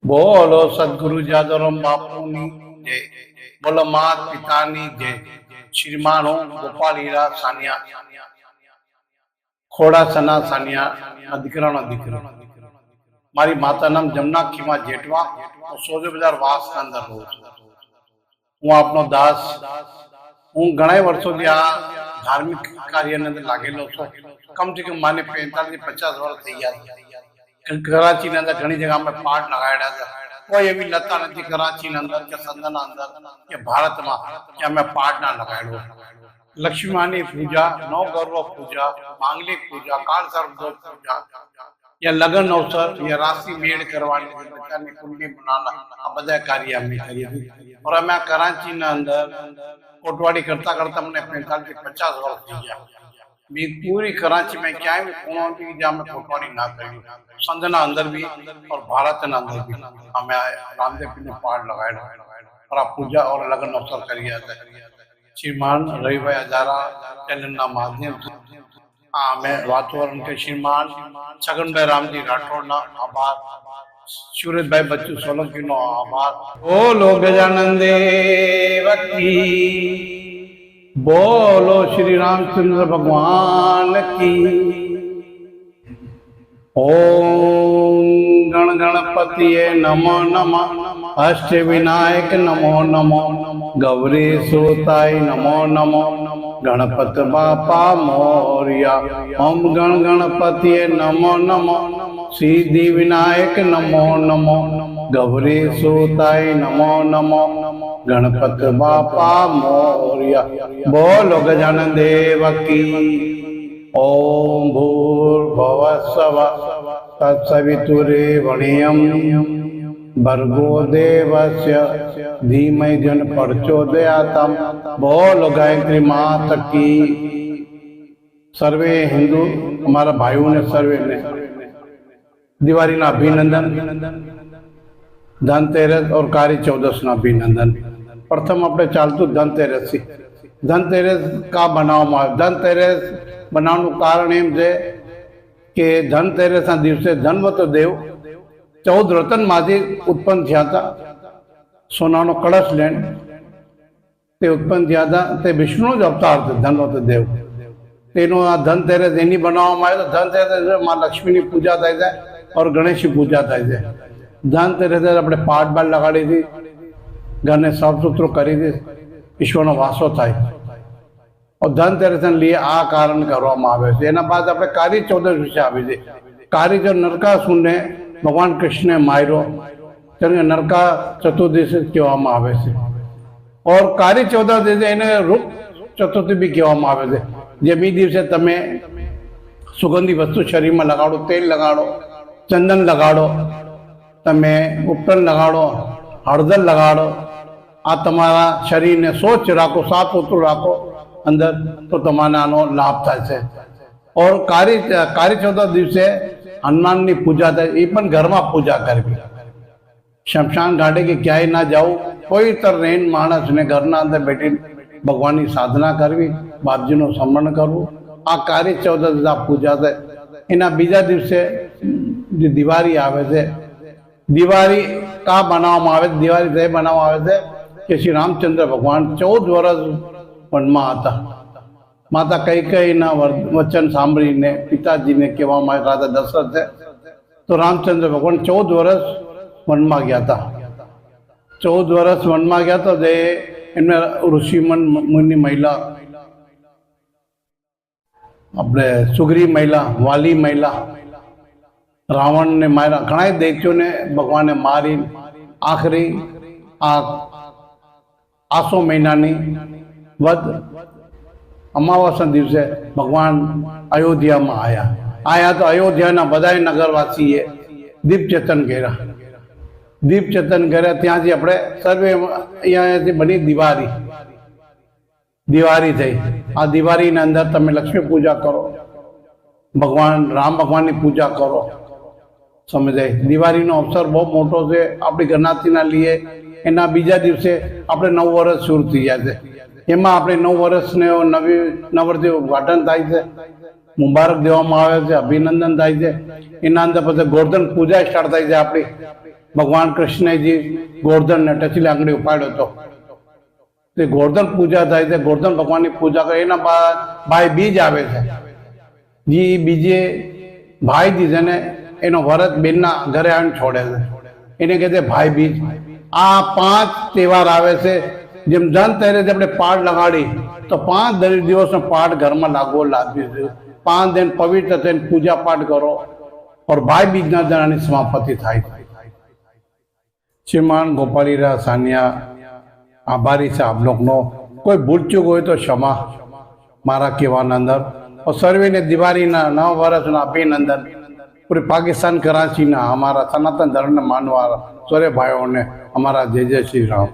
બોલો સદગુરુ જાદવરામ બાપુની જય, બોલો માત પિતાની જય। શ્રીમાન હું ગોપાલ હીરા સાનિયા, ખોડાસના સાનિયા દીકરાનો દીકરો। મારી માતા નામ જમનાખીમાં જેઠવા, હું સોજો બજાર વાસના અંદર રહું છું। હું આપનો દાસ। હું ઘણા વર્ષોથી આ ધાર્મિક કાર્યની અંદર લાગેલો છું। કમસે કમ મને 45-50 વર્ષ થઈ ગયા। કરાચીની અંદર ઘણી જગ્યા અમે પાઠ લગાડ્યા છે। કોઈ એવી લતા નથી કરાચીની અંદર કે સંદના અંદર કે ભારતમાં કે અમે પાઠ ના લગાડ્યો। લક્ષ્મી માની પૂજા, નવગર્વ પૂજા, માંગલિક પૂજા, કાળ સર્પ દોષ પૂજા, या लगन अवसर या राशि मेड़ करवाने बच्चाने कुंडली बनाना, आ બધા કાર્ય અમે કરીએ છીએ। और અમે कराची ના અંદર कोटवाड़ी करता करता मैंने 45-50 वर्ष થઈ ગયા। मैं पूरी कराची में क्या भी कोना भी जहाँ में कोटवाड़ी ना करी, संजना अंदर भी और भारत ना अंदर भी हमें रामदेव ने पाठ लगाया और पूजा और लगन अवसर करिए। श्रीमान रविभाई हजारा चैनल ना माध्यम से मैं वातावरण के श्रीमान छगनभाई रामजी राठौड़ ना आभार, सूरज भाई बच्चू सोलंकी नो आभार। बोलो गजानन देव की, बोलो श्री रामचंद्र भगवान की। ओम गण गणपतिये नमो नमः, अष्ट विनायक नमो नमो, गौरी सुताय नमो नमो, गणपत बापा मोरिया। ओम गण गणपतिये नमो नमो, सिद्धि विनायक नमो नमो, गौरी सुताय नमो नमो, गणपत बापा मोरिया। बोलो गजानन देव की। ओम भूर्भुवः स्वः तत्सवितुर्वरेण्यं भर्गो देवस्य धीमहि जन प्रचोदयात्। बोलो गायत्री मात की। सर्वे हिंदू हमारा भाइयों ने सर्वे ने दिवाली ना अभिनंदन, धनतेरस और कारी चौदस ना अभिनंदन। प्रथम अपने चालतु धनतेरस थी। धनतेरस का बनावવામાં આવે। ધનતેરસ બનાવવાનું કારણ એમ છે કે ધનતેરસના દિવસે ધનવંત દેવ 14 રતનમાંથી ઉત્પન્ન થયા હતા। સોનાનો કળશ લઈને તે ઉત્પન્ન થયા હતા। તે વિષ્ણુનો જ અવતાર છે ધનવંત દેવ। તેનો આ ધનતેરસ એની બનાવવામાં આવે તો ધનતેરસ માં લક્ષ્મીની પૂજા થાય છે और ગણેશની પૂજા થાય છે। ધનતેરસે આપણે પાઠ બાર લગાડી હતી, ઘરને સાફ સુથરું કરી હતી, ઈશ્વરનો વાસો થાય। और धनतेरस ने लिए आ कारण કરવામાં આવે છે। એના બાદ આપણે કાળી ચૌદશ વિશે આવી છે। કાળી જો નરકાસુર ને ભગવાન કૃષ્ણે માર્યો તેને નરકા ચતુર્દશી કહેવામાં આવે છે। और કાળી ચૌદશ એને રૂપ ચતુર્થી બી કહેવામાં આવે છે। જેમ એ દિવસે તમે સુગંધી વસ્તુ શરીરમાં લગાડો, તેલ લગાડો, ચંદન લગાડો, તમે ઉપટન લગાડો, હળદર લગાડો। આ તમારા શરીરને સ્વચ્છ રાખો, સાફ સુથરું રાખો अंदर तो तमाने आनो लाभ थाय छे। और कारी चौदह दिवसे हनुमान नी पूजा थाय, ए पण घर में पूजा करवी। शमशान घाटे के क्यांय ना जाओ, कोई तरह माणस ने घर ना अंदर बैठी भगवान की साधना करवी, बापजी नो स्मरण करवू। आ कारी चौदह पूजा थाय। एना बीजा दिवसे दिवाળી आवे छे। दिवाળી का बनावવામાં આવે? दिवाળી ते बनावવામાં આવે छे के श्री रामचंद्र भगवान 14 वर्ष વનમાં હતા। માતા કૈકેયીના વચન સાંભળીને પિતાજીને કહેવામાં આવ્યા, રાજા દશરથ છે તો રામચંદ્ર ભગવાન 14 વર્ષ વનમાં ગયા હતા। 14 વર્ષ વનમાં ગયા તો જે એમને ઋષિમન મુનિ મહિલા, આપણે સુગ્રી મહિલા, વાલી મહિલા, રાવણને માર્યા, ઘણા દૈત્યોને ભગવાને મારી આખરી આ આસો મહિનાની वध अमावस दिवसे भगवान अयोध्या में आया तो अयोध्या ना बधाई नगरवासीए दीप चेतन कर्या। दीप चेतन कर्या त्याथी आपणे सर्वे अहींयाथी बनी दिवाળી थई। आ दिवाળી ने अंदर तमे लक्ष्मी पूजा करो, भगवान राम भगवान की पूजा करो, समझाय। दिवाળી नो अवसर बहुत मोटो छे आपणी गणनाथी ना लिए। एना बीजा दिवसे आपणे 9 वर्ष शुरू थई जाय छे। એમાં આપણે 9 વર્ષને નવી નવરથી ઉદ્ઘાટન થાય છે, મુબારક દેવામાં આવે છે, અભિનંદન થાય છે। એના અંદર પછી ગોર્ધન પૂજા સ્ટાર્ટ થાય છે। આપણી ભગવાન કૃષ્ણજી ગોર્ધનને ટચલી આંગળી ઉપાડ્યો હતો. તે ગોર્ધન પૂજા થાય છે, ગોર્ધન ભગવાનની પૂજા કરે. એના બાદ ભાઈ બીજ આવે છે. જે બીજે ભાઈ દીધે ને એનો વરત બેનના ઘરે આવીને છોડે છે, એને કહે છે ભાઈ બીજ. આ 5 તહેવાર આવે છે. જેમ ધનતેરસ આપણે પાઠ લગાડી તો 5 દિવસનો પાઠ ઘરમાં લાગ્યો છે. 5 દિન પવિત્ર થઈને પૂજા પાઠ કરો और भाई बीजना दिनाની સમાપ્તિ થાય. શ્રીમાન ગોપાલીરા સાનિયા આભારી છે આપ લોગનો. કોઈ ભૂલચૂક હોય તો ક્ષમા મારા કહેવાના અંદર. और સર્વેને દિવાળીના 9 વર્ષના અભિનંદન. पूरे पाकिस्तान कराची ना हमारा सनातन धर्म ने मानवा सारे भाइयों ने हमारा जय जय श्री राम.